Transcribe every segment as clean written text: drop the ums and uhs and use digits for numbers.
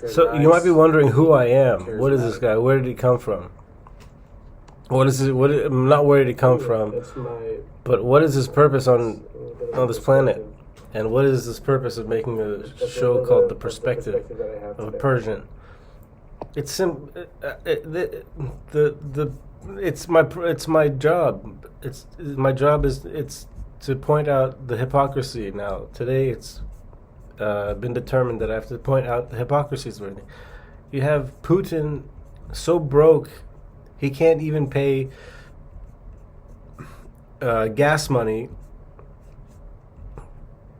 So you might be wondering who I am. What is this guy? Where did he come from? What is it? Not where did he come from, but what is his purpose on this planet? And what is this purpose of making a show called The Perspective of a Persian? It's it's my job. My job is to point out the hypocrisy. Now today it's been determined that I have to point out the hypocrisies. You have Putin so broke he can't even pay gas money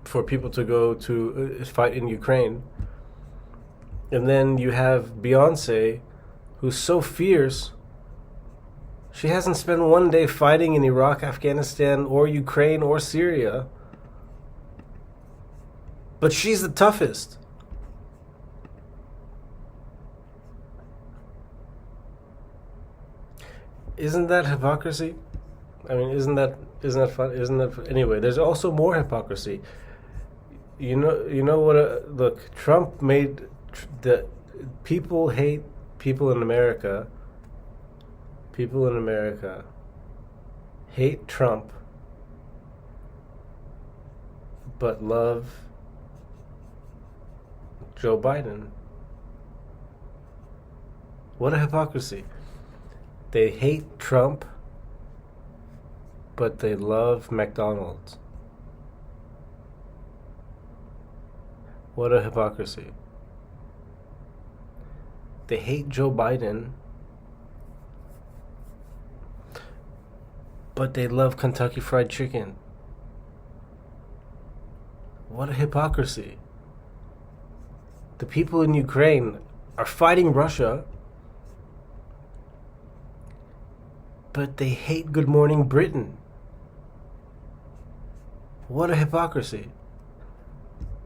for people to go to fight in Ukraine. And then you have Beyonce, who's so fierce, she hasn't spent one day fighting in Iraq, Afghanistan, or Ukraine, or Syria. But she's the toughest. Isn't that hypocrisy? I mean, isn't that fun? Isn't that anyway? There's also more hypocrisy. You know what? Look, Trump made the people hate people in America. People in America hate Trump, but love Joe Biden. What a hypocrisy. They hate Trump, but they love McDonald's. What a hypocrisy. They hate Joe Biden, but they love Kentucky Fried Chicken. What a hypocrisy. The people in Ukraine are fighting Russia, but they hate Good Morning Britain. What a hypocrisy.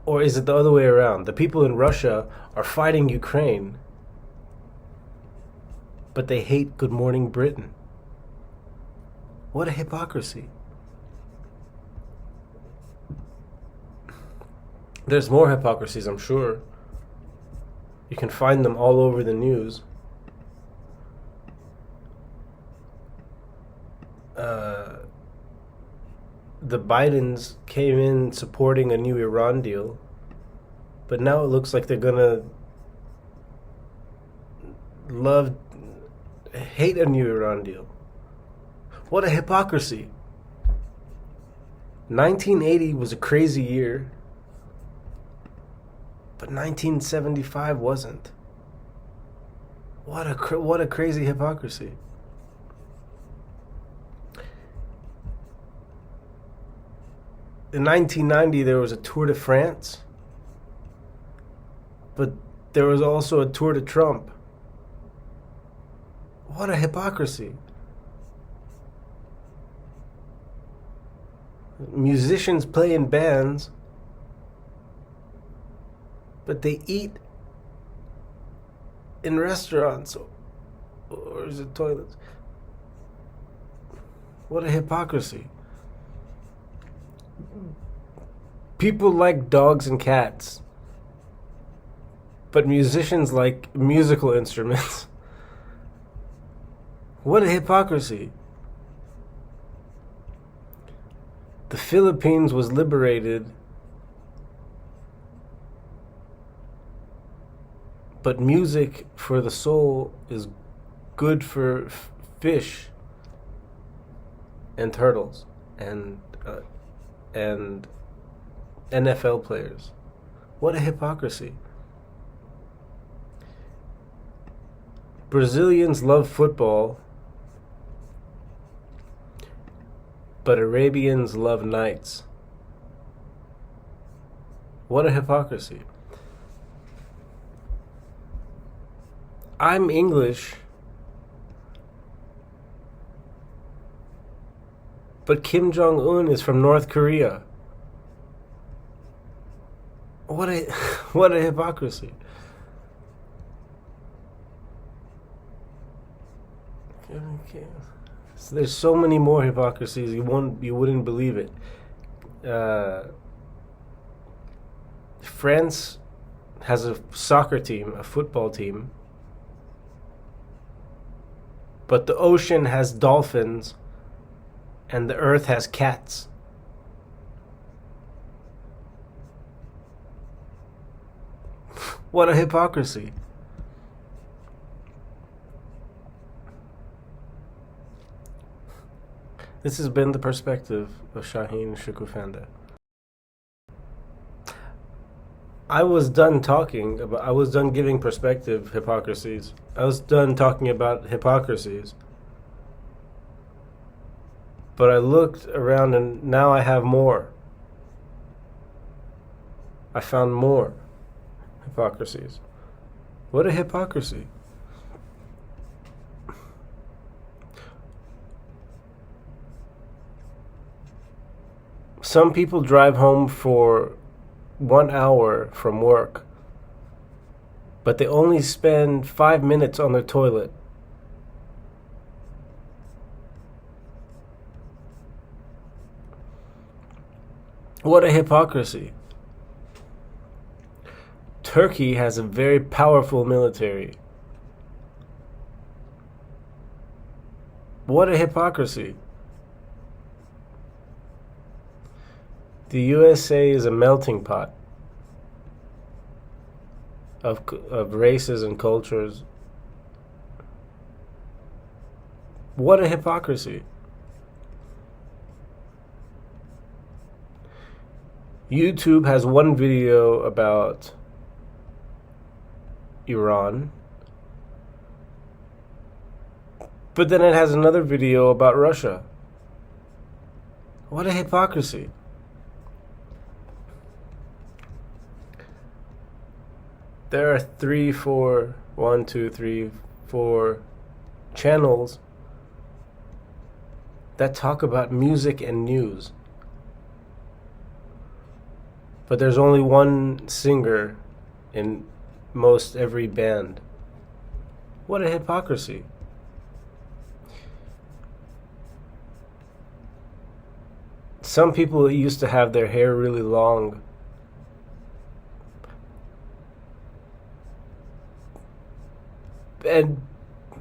Or is it the other way around? The people in Russia are fighting Ukraine, but they hate Good Morning Britain. What a hypocrisy. There's more hypocrisies, I'm sure. You can find them all over the news. The Bidens came in supporting a new Iran deal, but now it looks like they're gonna hate a new Iran deal. What a hypocrisy. 1980 was a crazy year, but 1975 wasn't. What a crazy hypocrisy. In 1990, there was a Tour de France, but there was also a Tour de Trump. What a hypocrisy. Musicians play in bands, but they eat in restaurants or is it toilets? What a hypocrisy. People like dogs and cats, but musicians like musical instruments. What a hypocrisy. The Philippines was liberated, but music for the soul is good for fish and turtles and NFL players. What a hypocrisy. Brazilians love football, but Arabians love nights. What a hypocrisy. I'm English, but Kim Jong-un is from North Korea. What a hypocrisy. Okay. So there's so many more hypocrisies you wouldn't believe it. France has a soccer team, a football team, but the ocean has dolphins and the earth has cats. What a hypocrisy. This has been the perspective of Shaheen Shukufanda. I was done giving perspective hypocrisies. I was done talking about hypocrisies. But I looked around and now I have more. I found more hypocrisies. What a hypocrisy. Some people drive home for 1 hour from work, but they only spend 5 minutes on their toilet. What a hypocrisy. Turkey has a very powerful military. What a hypocrisy. The USA is a melting pot of races and cultures. What a hypocrisy. YouTube has one video about Iran, but then it has another video about Russia. What a hypocrisy. There are 4 channels that talk about music and news. But there's only one singer in most every band. What a hypocrisy. Some people used to have their hair really long.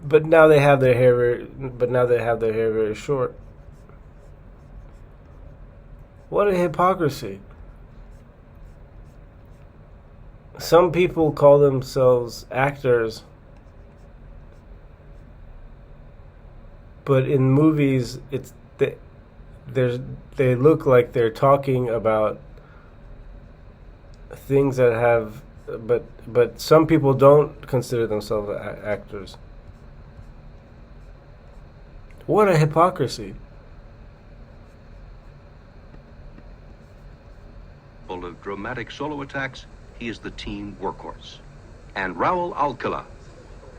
But now they have their hair very short. What a hypocrisy. Some people call themselves actors, but in movies they look like they're talking about things that have but some people don't consider themselves actors. What a hypocrisy. Full of dramatic solo attacks, he is the team workhorse. And Raul Alcala.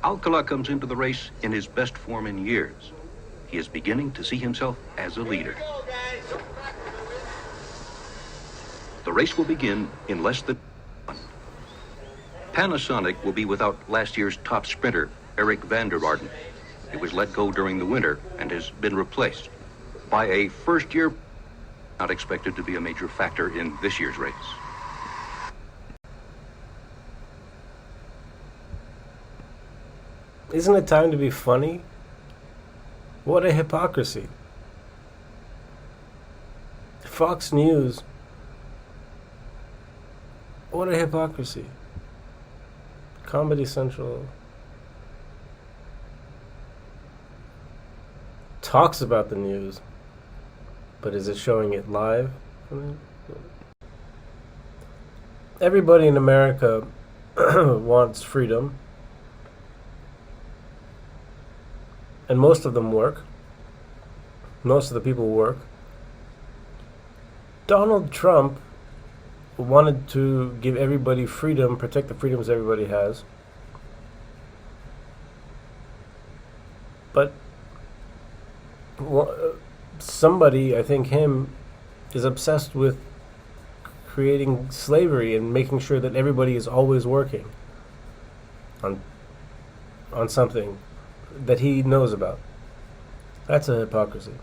Alcala comes into the race in his best form in years. He is beginning to see himself as a leader. The race will begin in less than Panasonic will be without last year's top sprinter, Eric van der Barden. He was let go during the winter and has been replaced by a first-year, not expected to be a major factor in this year's race. Isn't it time to be funny? What a hypocrisy. Fox News. What a hypocrisy. Comedy Central talks about the news, but is it showing it live? Everybody in America wants freedom, and most of them work. Most of the people work. Donald Trump wanted to give everybody freedom, protect the freedoms everybody has. But somebody, I think him, is obsessed with creating slavery and making sure that everybody is always working on something that he knows about. That's a hypocrisy.